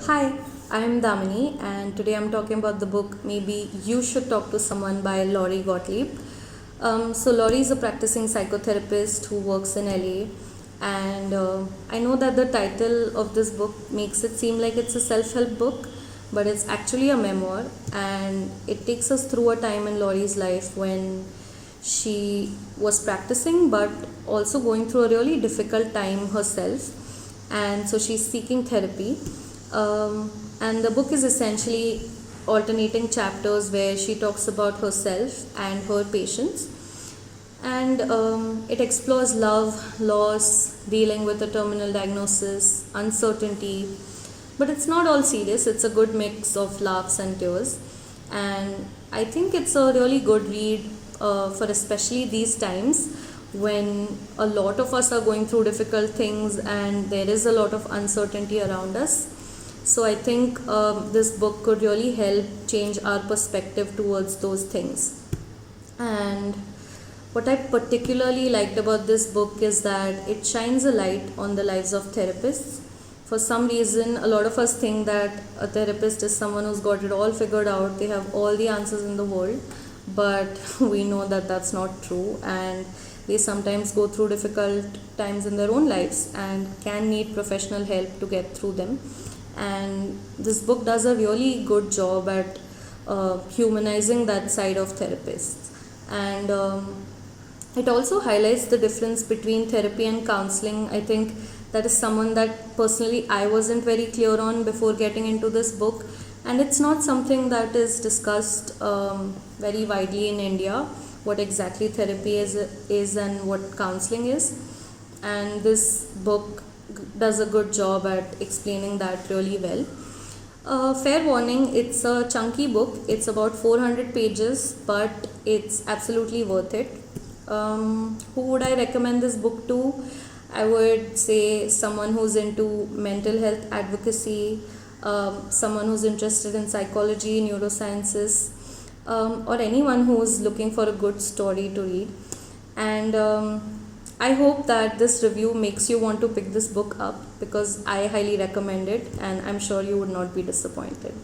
Hi, I'm Damini, and today I'm talking about the book Maybe You Should Talk to Someone by Laurie Gottlieb. Laurie is a practicing psychotherapist who works in LA, and I know that the title of this book makes it seem like it's a self help book, but it's actually a memoir, and it takes us through a time in Laurie's life when she was practicing but also going through a really difficult time herself, and so she's seeking therapy. And the book is essentially alternating chapters where she talks about herself and her patients, and it explores love, loss, dealing with a terminal diagnosis, uncertainty. But it's not all serious, it's a good mix of laughs and tears. And I think it's a really good read for especially these times when a lot of us are going through difficult things and there is a lot of uncertainty around us. So I think this book could really help change our perspective towards those things. And what I particularly liked about this book is that it shines a light on the lives of therapists. For some reason, a lot of us think that a therapist is someone who's got it all figured out, they have all the answers in the world, but we know that that's not true, and they sometimes go through difficult times in their own lives and can need professional help to get through them. And this book does a really good job at humanizing that side of therapists. And it also highlights the difference between therapy and counseling. I think that is someone that personally I wasn't very clear on before getting into this book, and it's not something that is discussed very widely in India, what exactly therapy is and what counseling is. And this book does a good job at explaining that really well. Fair warning, it's a chunky book. It's about 400 pages, but it's absolutely worth it. Who would I recommend this book to? I would say someone who's into mental health advocacy, someone who's interested in psychology, neurosciences, or anyone who's looking for a good story to read. And I hope that this review makes you want to pick this book up, because I highly recommend it and I'm sure you would not be disappointed.